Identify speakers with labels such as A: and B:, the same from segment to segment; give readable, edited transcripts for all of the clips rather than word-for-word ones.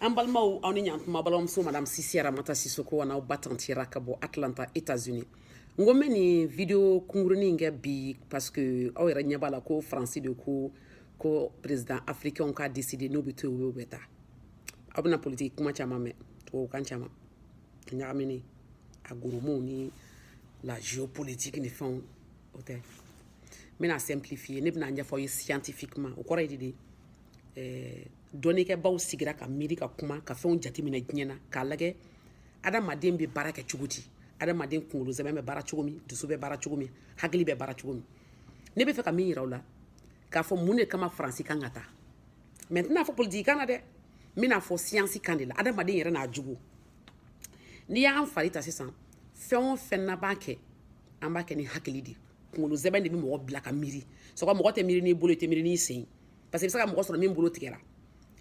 A: Ambalmao awni nyantuma balom so madame Sisiara Mata Sisoko wana batantira kabo Atlanta États-Unis. Ngome ni video kunguruni nge bi parce que aw yɛrɛ ɲɛ b'a la ko France de ko président africain ka décider n'o bɛ to yen o bɛ taa. Aw bɛna politique kuma caman mɛn tubabukan caman a ɲagaminen a goromow ni la géopolitique ni fɛnw o tɛ. N bɛna simplifier ne bɛna ɲɛfɔ aw ye scientifiquement o kɔrɔ ye de dɔnnikɛbaw sigira ka miiri ka kuma ka fɛnw jateminɛ diɲɛ na k'a lajɛ adamaden bɛ baara kɛ cogo di adamaden kunkolo zɛmɛ bɛ baara cogo min dusu bɛ baara cogo min hakili bɛ baara cogo min ne bɛ fɛ ka min yira aw la k'a fɔ mun de kama faransi kan ka taa mɛ n tɛna fɔ politiki kan na dɛ n bɛna fɔ siyansi kan de la adamaden yɛrɛ n'a jugu n'i y'an fari ta sisan fɛn o fɛn na b'a kɛ an b'a kɛ ni hakili de kunkolo zɛmɛ de bɛ mɔgɔ bila ka miiri sɔgɔ mɔgɔ tɛ miiri n'i bolo i tɛ miiri n'i sen parce que i bɛ se ka mɔgɔ sɔrɔ min bolo tigɛra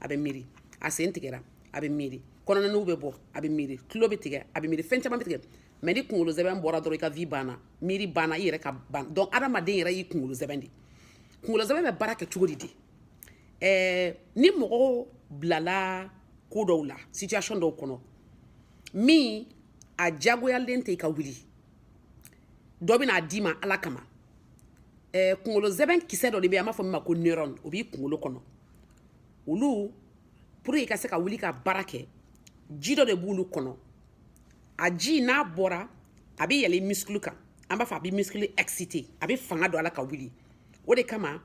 A: a bɛ miiri a sen tigɛra a bɛ miiri kɔnɔnanuw bɛ bɔ a bɛ miiri tulo bɛ tigɛ a bɛ miiri fɛn caman bɛ tigɛ mɛ ni kunkolo zɛbɛn bɔra dɔrɔn i ka vie banna miiri banna i yɛrɛ ka ban donc adamaden yɛrɛ y'i kunkolo zɛbɛn de kunkolo zɛbɛn bɛ baara kɛ cogo di ni mɔgɔw bilala ko dɔw la situation dɔw kɔnɔ min a diyagoyalen tɛ i ka wuli dɔ bɛna d'i ma ala kama kunkolo zɛbɛn kisɛ dɔ de bɛ yen an b'a fɔ min ma ko neuron o b'i kunkolo kɔnɔ olu pour i ka se ka wuli ka baara kɛ ji dɔ de b'olu kɔnɔ a ji n'a bɔra a bɛ yɛlɛ muscle kan an b'a fɔ a bɛ muscle excité a bɛ fanga don a la ka wuli o de kama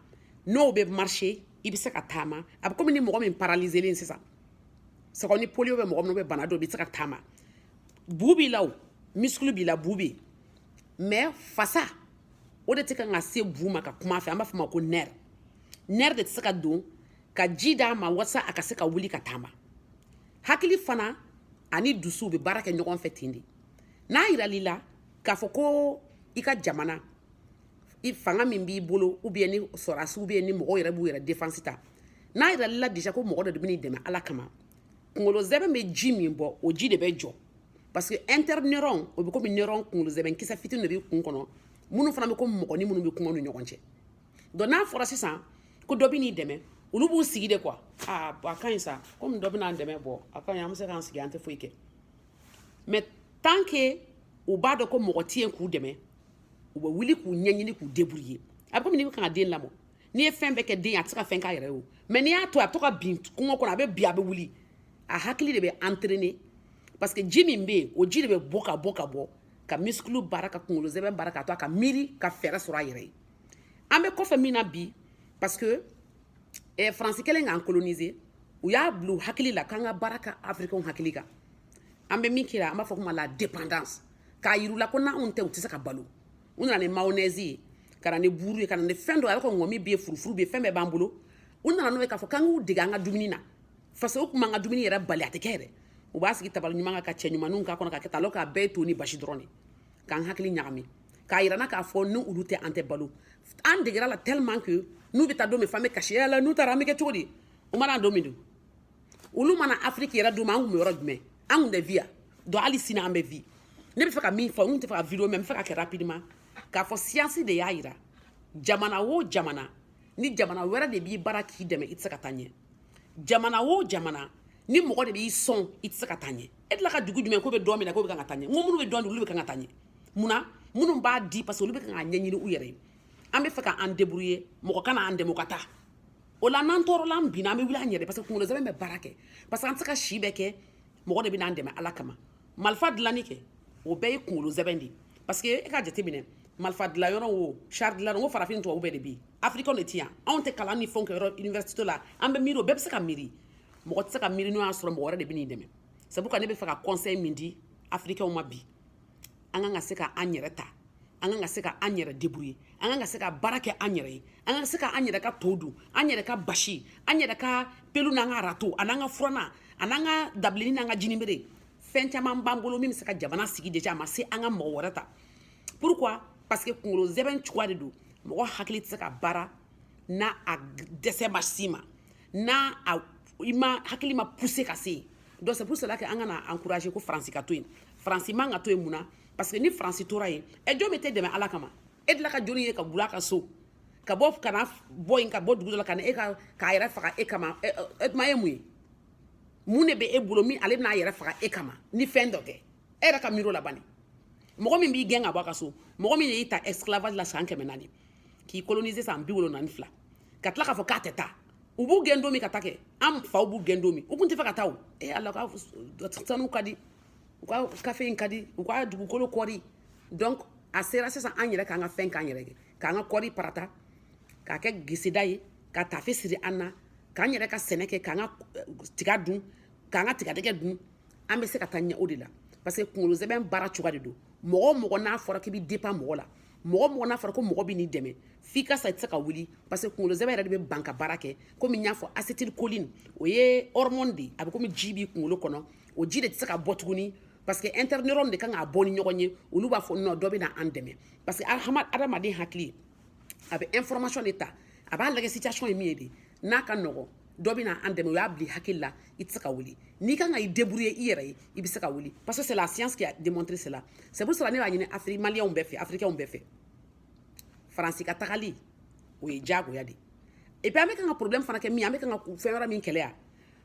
A: n'o bɛ marcher i bɛ se ka taama a bɛ komi ni mɔgɔ min paralyselen sisan sɔgɔ ni polio bɛ mɔgɔ min bɛ bana dɔ i bɛ se ka taama bu b'i la o muscle b'i la bu bɛ yen mais fasa o de tɛ kan ka se bu ma ka kuma a fɛ an b'a fɔ ma ko nerf nerf de tɛ se ka don ka ji d'a ma walasa a ka se ka wuli ka taama hakili fana ani dusu bɛ baara kɛ ɲɔgɔn fɛ ten de n'a yiral'i la k'a fɔ ko i ka jamana i fanga min b'i bolo ou bien ni sɔrɔdasi ou bien ni mɔgɔw yɛrɛ b'u yɛrɛ défense ta n'a yiral'i la déjà ko mɔgɔ dɔ de bɛ n'i dɛmɛ ala kama kunkolo zɛbɛn bɛ ji min bɔ o ji de bɛ jɔ parce que interneuron o bɛ komi neuron kunkolo zɛbɛn kisɛ fitinin de b'i kun kɔnɔ minnu fana bɛ komi mɔgɔ ni minnu bɛ kuma ni ɲɔgɔn cɛ donc n'a fɔra sisan ko dɔ bɛ n'i dɛmɛ olu b'u sigi de quoi a ka ɲi sa komi dɔ bɛna an dɛmɛ bɔ a ka ɲi an bɛ se k'an sigi an tɛ foyi kɛ mais tant que u b'a dɔn ko mɔgɔ tɛ yen k'u dɛmɛ u bɛ wuli k'u ɲɛɲini k'u débrouiller a bɛ komi n'i bɛ kan ka den lamɔ n'i ye fɛn bɛɛ kɛ den ye a tɛ se ka fɛn k'a yɛrɛ ye o mais n'i y'a to a bɛ to ka bin kungo kɔnɔ a bɛ bin a bɛ wuli a hakili de bɛ entraîner parce que ji min bɛ yen o ji de bɛ bɔ ka bɔ ka bɔ ka muscle baara ka kunkolo zɛbɛn baara ka to a ka miiri ka fɛɛrɛ sɔrɔ a yɛrɛ ye an bɛ kɔfɛ min na bi parce que faransi kɛlen k'an coloniser u y'a bila u hakili la k'an ka baara kɛ africain hakili kan an bɛ min kɛra an b'a fɔ ko la dépendance k'a yir'u la ko n'anw tɛ u tɛ se ka balo u nana ni mayonnaise ye ka na ni buru ye ka na ni fɛn dɔ a bɛ ka ŋɔmi bɛ yen furufuru bɛ yen fɛn bɛɛ b'an bolo u nana n'o ye k'a fɔ k'an k'u dege an ka dumuni na faso u tun b'an ka dumuni yɛrɛ bali a tɛ kɛ yɛrɛ u b'a sigi tabali ɲuman kan ka cɛ ɲumanninw k'a kɔnɔ ka kɛ alors k'a bɛɛ ye to ni basi dɔrɔn de k'an hakili ɲagami k'a yira n na k'a fɔ ni olu tɛ an tɛ balo an degera la tellement que n'u bɛ taa don min f'an bɛ kasi yala n'u taara an bɛ kɛ cogo di u mana don min don olu mana Afrique yɛrɛ don ma an kun bɛ yɔrɔ jumɛn an kun tɛ vi yan donc hali sini an bɛ vi ne bɛ fɛ ka min fɔ n kun tɛ fɛ ka video mɛ n bɛ fɛ ka kɛ rapidement k'a fɔ siyansi de y'a yira jamana o jamana ni jamana wɛrɛ de b'i baara k'i dɛmɛ i tɛ se ka taa ɲɛ jamana o jamana ni mɔgɔ de b'i sɔn i tɛ se ka taa ɲɛ e tila ka dugu jumɛn ko bɛ dɔn min na k'o bɛ kan ka taa ɲɛ n ko minnu bɛ dɔn olu bɛ kan ka taa ɲɛ munna minnu b'a di parce que olu bɛ kan ka ɲɛɲini u yɛrɛ ye an bɛ fɛ ka an débrouiller mɔgɔ kana an dɛmɛ o ka taa o la n'an tɔɔrɔla an binna an bɛ wuli an yɛrɛ parce que kunkolo zɛmɛ bɛ baara kɛ parce que an tɛ se ka si bɛɛ kɛ mɔgɔ de bɛ n'an dɛmɛ ala kama marifa dilanni kɛ o bɛɛ ye kunkolo zɛmɛ de ye parce que e ka jateminɛ marifa dilan yɔrɔ o char dilan o farafin tubabu bɛɛ de bɛ yen africain de tɛ yan anw tɛ kalan ni fɛnw kɛ yɔrɔ université la an bɛ miiri o bɛɛ bɛ se ka miiri mɔgɔ tɛ se ka miiri n'o y'a sɔrɔ mɔgɔ wɛrɛ de bɛ n'i dɛmɛ c'est pourquoi ne bɛ fɛ ka conseil min di africain ma bi an kan ka se ka an yɛrɛ ta an kan ka se ka an yɛrɛ débrouiller an kan ka se ka baara kɛ an yɛrɛ ye an kan ka se ka an yɛrɛ ka to dun an yɛrɛ ka basi an yɛrɛ ka pelu n'an ka rato a n'an ka furanna a n'an ka dabileni n'an ka jinibere fɛn caman b'an bolo min bɛ se ka jamana sigi déjà a ma se an ka mɔgɔ wɛrɛ ta pourquoi parce que kunkolo zɛbɛn cogoya de don mɔgɔ hakili tɛ se ka baara n'a a dɛsɛ ma s'i ma n'a a i ma hakili ma pousser ka se yen donc c'est pour cela que an kana encourager ko faransi ka to yen faransi man ka to yen mun na parce que ni faransi tora yen jɔn bɛ t'e dɛmɛ ala kama e tila ka joli ye ka bula ka so ka bɔ kana bɔ yen ka bɔ dugu dɔ la ka na e ka k'a yɛrɛ faga e kama e tuma ye mun ye mun ne be e bolo min ale bɛna yɛrɛ faga e kama ni fɛn dɔ tɛ e yɛrɛ ka miiro la bani mɔgɔ min b'i gɛn ka bɔ a ka so mɔgɔ min y'i ta esclavage la san 400 k'i coloniser san 74 ka tila k'a fɔ k'a tɛ taa u b'u gɛn don min ka taa kɛ an faw b'u gɛn don min u kun tɛ fɛ ka taa o ala ka sanu ka di u ka kafe in ka di u ka dugukolo kɔri donc a sera sisan an yɛrɛ k'an ka fɛn k'an yɛrɛ kɛ k'an ka kɔri parata k'a kɛ gisida ye ka tafe siri an na k'an yɛrɛ ka sɛnɛ kɛ k'an ka tiga dun k'an ka tigadɛgɛ dun an bɛ se ka taa ɲɛ o de la parce que kunkolo zɛbɛn baara cogoya de don mɔgɔ o mɔgɔ n'a fɔra k'i bɛ dépend mɔgɔ la mɔgɔ o mɔgɔ n'a fɔra ko mɔgɔ bɛ n'i dɛmɛ f'i ka sa i tɛ se ka wuli parce que kunkolo zɛbɛn yɛrɛ de bɛ ban ka baara kɛ komi n y'a fɔ acétylcholine o ye hormone de ye a bɛ komi ji b'i kunkolo kɔnɔ o ji de tɛ se ka bɔ tuguni parce que interneuron de kan k'a bɔ ni ɲɔgɔn ye olu b'a fɔ non dɔ bɛ na an dɛmɛ parce que adamaden hakili a bɛ information de ta a b'a lagɛ situation ye min ye de n'a ka nɔgɔ dɔ bɛ na an dɛmɛ o y'a bila hakili la i tɛ se ka wuli n'i kan ka i débrouiller i yɛrɛ ye i bɛ se ka wuli parce que c'est la science qui a démontré cela c'est pour cela ne b'a ɲini Afrique maliyɛnw bɛɛ fɛ africains bɛɛ fɛ Faransi ka tagali o ye diyagoya de et puis an bɛ kan ka problème fana kɛ min an bɛ kan ka fɛn wɛrɛ min kɛlɛ yan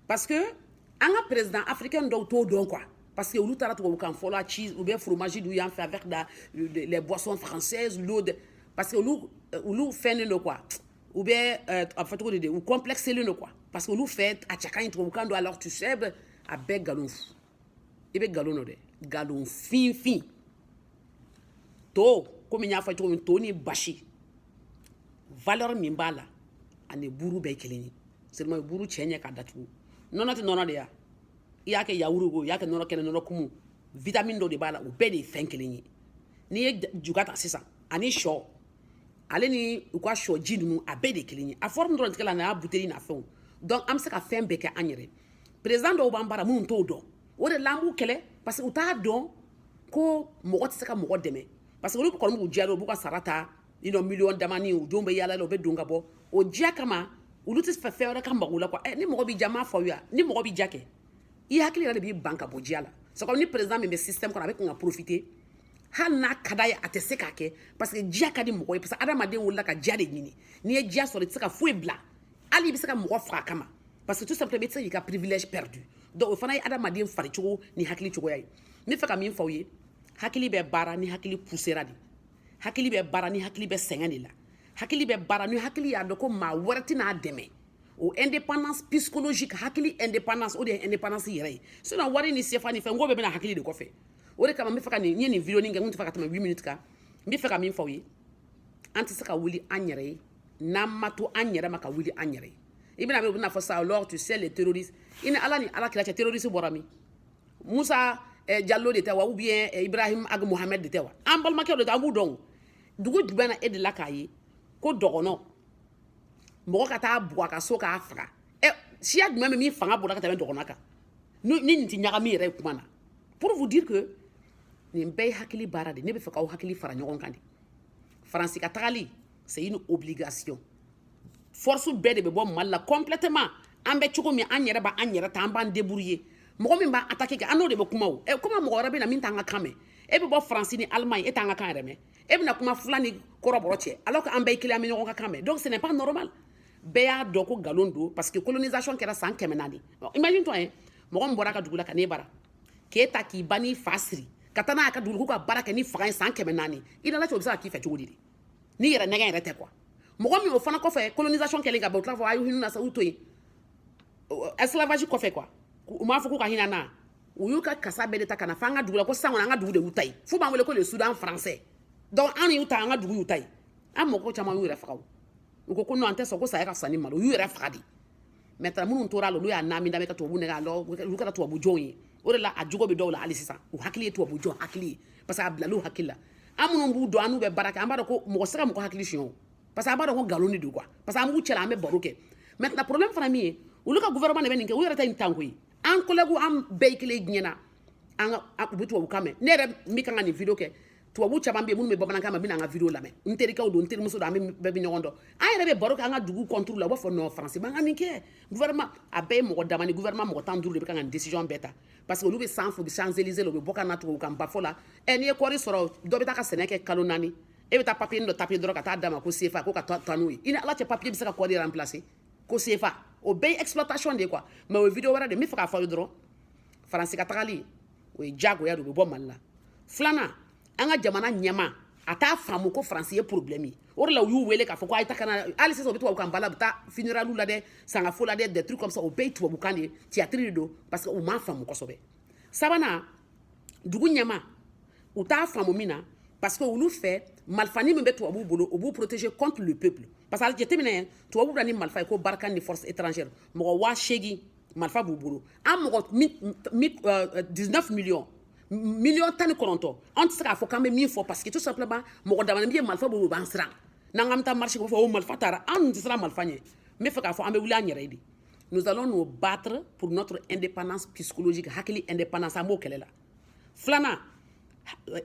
A: parce que an ka président africain dɔw t'o dɔn quoi parce que olu taara tubabukan fɔ la cheese ou bien fromage du yan fɛ avec les boissons françaises l'eau de parce que olu fɛnnen don quoi ou bien a fɔ cogo de u complexelen don quoi parce que olu fɛ a cɛ ka ɲi tubabukan don alors tu sais a bɛɛ nkalon i bɛ nkalon dɔ dɛ nkalon finfin to komi n y'a fɔ cogo min to ni basi valeur min b'a la ani buru bɛɛ ye kelen ye seulement buru cɛ ɲɛ k'a datugu nɔnɔ tɛ nɔnɔ de ya i y'a kɛ yawuru ko i y'a kɛ nɔnɔ kɛnɛ nɔnɔ kumu vitamine dɔ de b'a la o bɛɛ de ye fɛn kelen ye n'i ye juga ta sisan ani sɔ ale ni u ka sɔ ji ninnu a bɛɛ de ye kelen ye a forme dɔrɔn tigɛ la n'a buteli n'a fɛnw donc an bɛ se ka fɛn bɛɛ kɛ an yɛrɛ président dɔw b'an baara minnu t'o dɔn o de la an b'u kɛlɛ parce que u t'a dɔn ko mɔgɔ tɛ se ka mɔgɔ dɛmɛ parce que olu kɔni b'u diya u b'u ka sara ta miliyɔn damani u denw bɛ yaala la u bɛ don ka bɔ o diya kama olu tɛ fɛ fɛn wɛrɛ ka mago la quoi ni mɔgɔ b'i diya m'a fɔ aw ye ni mɔgɔ b'i diya kɛ i hakili yɛrɛ de b'i ban ka bɔ diya la c'est comme ni président min bɛ système kɔnɔ a bɛ kan ka profiter hali n'a ka d'a ye a tɛ se k'a kɛ parce que diya ka di mɔgɔ ye parce que adamaden wolola ka diya de ɲini n'i ye diya sɔrɔ i tɛ se ka foyi bila hali i bɛ se ka mɔgɔ faga kama parce que tout simplement i tɛ se k'i ka privilège perdu donc o fana ye adamaden faricogo ni hakili cogoya ye n bɛ fɛ ka min fɔ aw ye hakili bɛ baara ni hakili poussera de hakili bɛ baara ni hakili bɛ sɛgɛn de la hakili bɛ baara ni hakili y'a dɔn ko maa wɛrɛ tɛn'a dɛmɛ o indépendance psychologique hakili indépendance o de ye indépendance yɛrɛ ye sinon wari ni sefa ni fɛn n ko bɛɛ bɛna hakili de kɔfɛ o de kama n bɛ fɛ ka n ye nin video nin kɛ n tɛ fɛ ka tɛmɛ 8 minutes kan n bɛ fɛ ka min fɔ aw ye an tɛ se ka wuli an yɛrɛ ye n'an ma to an yɛrɛ ma ka wuli an yɛrɛ ye i bɛna mɛn u bɛna fɔ sa alors tu sais les terroristes i ni ala ni ala kira cɛ terroriste bɔra min Musa Jallo de tɛ wa ou bien Ibrahim Ag Mohamed de tɛ wa an balimakɛw de tɛ an b'u dɔn dugu jumɛn na e de la k'a ye ko dɔgɔnɔ mɔgɔ ka taa bugɔ a ka so k'a faga siya jumɛn bɛ min fanga bɔra ka tɛmɛ dɔgɔnɔ kan ni nin tɛ ɲagami yɛrɛ ye kuma na pour vous dire que nin bɛɛ ye hakili baara de ne bɛ fɛ k'aw hakili fara ɲɔgɔn kan de Faransi ka tagali c'est une obligation force bɛɛ de bɛ bɔ Mali la complètement an bɛ cogo min an yɛrɛ b'an yɛrɛ ta an b'an débrouiller mɔgɔ min b'a attaquer kɛ an n'o de bɛ kuma o comment mɔgɔ wɛrɛ bɛ na min t'an ka kan mɛn e bɛ bɔ Faransi ni Allemagne e t'an ka kan yɛrɛ mɛn e bɛna kuma fila ni kɔrɔbɔrɔ cɛ alors que an bɛɛ ye kelen an bɛ ɲɔgɔn ka kan mɛn donc ce n'est pas normal bɛɛ y'a dɔn ko nkalon don parce que colonisation kɛra san 400 imagine toi mɔgɔ min bɔra a ka dugu la ka n'e bara k'e ta k'i ba n'i fa siri ka taa n'a ka dugu k'u ka baara kɛ ni fanga ye san 400 i nana cɛ o bɛ se ka k'i fɛ cogo di de ni yɛrɛ nɛgɛ yɛrɛ tɛ quoi mɔgɔ min o fana kɔfɛ colonisation kɛlen ka ban u tila fɔ a y'u hinɛ na sa u to yen esclavage kɔfɛ quoi u m'a fɔ k'u ka hinɛ na u y'u ka kasa bɛɛ de ta ka na fɔ an ka dugu la ko sisan kɔni an ka dugu de y'u ta ye f'u b'an wele ko le Soudan français donc an y'u ta an ka dugu y'u ta ye an mɔgɔ caman y'u yɛrɛ faga u ko non an tɛ sɔn ko saya ka fisa ni malo u y'u yɛrɛ faga de maintenant minnu tora la olu y'a naami da bɛ ka tubabu nɛgɛ alors olu kɛra tubabu jɔnw ye o de la a jogo bɛ dɔw la hali sisan u hakili ye tubabu jɔn hakili ye parce que a bilala u hakili la an minnu b'u dɔn an n'u bɛ baara kɛ an b'a dɔn ko mɔgɔ se ka mɔgɔ hakili suɲɛ o parce que an b'a dɔn ko nkalon de don quoi parce que an b'u cɛla an bɛ baro kɛ maintenant problème fana min ye olu ka gouvernement de bɛ nin kɛ u yɛrɛ tɛ nin tan koyi an collègue an bɛɛ ye kelen diɲɛ na u bɛ tubabu kan mɛn ne yɛrɛ min kan ka nin video kɛ tubabu caman bɛ yen minnu bɛ bamanankan mɛn n bɛna an ka video lamɛn n terikɛw don n terimuso don an bɛɛ bɛ ɲɔgɔn dɔn an yɛrɛ bɛ baro kɛ an ka dugu contre la u b'a fɔ non Faransi man ka nin kɛ gouvernement a bɛɛ ye mɔgɔ dama ni gouvernement mɔgɔ 15 de bɛ kan ka nin décision bɛɛ ta parce que olu bɛ sanfɛ u bɛ Champs-Élysées la u bɛ bɔ ka na tubabu kan bafo la n'i ye kɔɔri sɔrɔ dɔ bɛ taa ka sɛnɛ kɛ kalo 4 e bɛ taa papier dɔ taper dɔrɔn ka taa d'a ma ko CFA ko ka taa n'o ye i ni ala cɛ papier bɛ se ka kɔɔri remplacer ko CFA o bɛɛ exploitation de quoi mais o video wɛrɛ de min fɛ k'a fɔ ye dɔrɔn faransi ka tagali o ye jagoya de o bɛ bɔ mali la filanan an ka jamana ɲɛma a t'a faamu ko faransi ye problème ye o de la u y'u wele k'a fɔ ko a ye ta kana hali sisan u bɛ tubabukan bala u bɛ taa funérailles la dɛ sangafo la dɛ des trucs comme ça o bɛɛ ye tubabukan de ye théâtre de don parce que u m'a faamu kosɛbɛ sabanan dugu ɲɛma u t'a faamu min na parce que olu fɛ malifani min bɛ tubabuw bolo o b'u protéger contre le peuple parce que a jateminɛ tubabuw bɛ ni marifa ye ko barika ni force étrangère mɔgɔ 8,000 marifa b'u bolo an mɔgɔ 19 millions million 19 an tɛ se k'a fɔ k'an bɛ min fɔ parce que tout simplement mɔgɔ damani min ye marifa bolo u b'an siran n'an k'an bɛ taa marché k'o fɔ o marifa taara an tɛ siran marifa ɲɛ n bɛ fɛ k'a fɔ an bɛ wuli an yɛrɛ ye de nous allons nous battre pour notre indépendance psychologique hakili indépendance an b'o kɛlɛ la filanan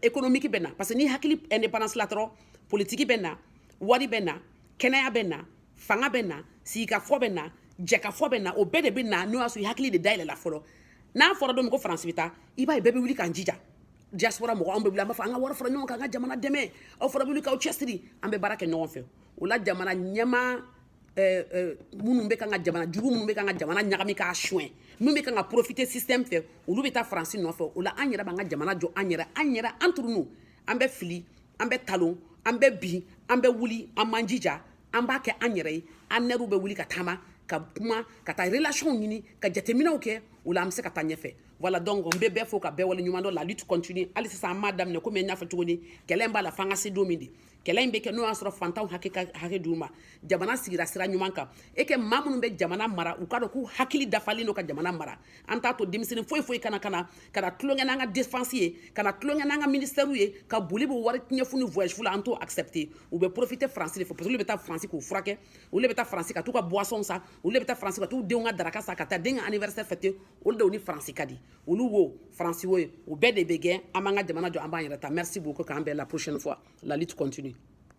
A: économique bɛ na parce que ni hakili indépendance la dɔrɔn politique bɛ na wari bɛ na kɛnɛya bɛ na fanga bɛ na sigikafɔ bɛ na jɛkafɔ bɛ na o bɛɛ de bɛ na n'o y'a sɔrɔ i hakili de dayɛlɛla fɔlɔ n'a fɔra don min ko faransi bɛ taa i b'a ye bɛɛ bɛ wuli k'an jija diaspora mɔgɔ an bɛ wuli an b'a fɔ an ka wari fara ɲɔgɔn kan an ka jamana dɛmɛ aw fana bɛ wuli k'aw cɛsiri an bɛ baara kɛ ɲɔgɔn fɛ o la jamana ɲɛmaa minnu bɛ kan ka jamana jugu minnu bɛ kan ka jamana ɲagami k'a suɲɛ minnu bɛ kan ka profiter système fɛ olu bɛ taa faransi nɔfɛ o la an yɛrɛ b'an ka jamana jɔ an yɛrɛ an turunu an bɛ fili an bɛ talon an bɛ bin an bɛ wuli an man jija an b'a kɛ an yɛrɛ ye an nɛriw bɛ wuli ka taama ka kuma ka taa relation ɲini ka jateminɛw kɛ o la an bɛ se ka taa ɲɛfɛ voilà donc n bɛ bɛɛ fo ka bɛɛ wale ɲuman dɔn la lutte continue hali sisan an m'a daminɛ komi n y'a fɔ cogo di kɛlɛ in b'a la f'an ka se don min de kɛlɛ in bɛ kɛ n'o y'a sɔrɔ fantanw hakɛ d'u ma jamana sigira sira ɲuman kan e kɛ maa minnu bɛ jamana mara u k'a dɔn k'u hakili dafalen don ka jamana mara an t'a to denmisɛnnin foyi kana tulonkɛ n'an ka défense ye kana tulonkɛ n'an ka ministère ye ka boli bɛ wari ɲɛfu ni voyage fu la an t'o accepter u bɛ profiter faransi de fɛ parce que olu bɛ taa faransi k'u furakɛ olu bɛ taa faransi ka t'u ka boisson san olu bɛ taa faransi ka t'u denw ka daraka san ka taa den ka anniversaire fêter olu de ni faransi ka di olu wo faransi wo ye o bɛɛ de bɛ gɛn an b'an ka jamana jɔ an b'an yɛrɛ ta merci beaucoup k'an bɛn la prochaine fois la lutte continue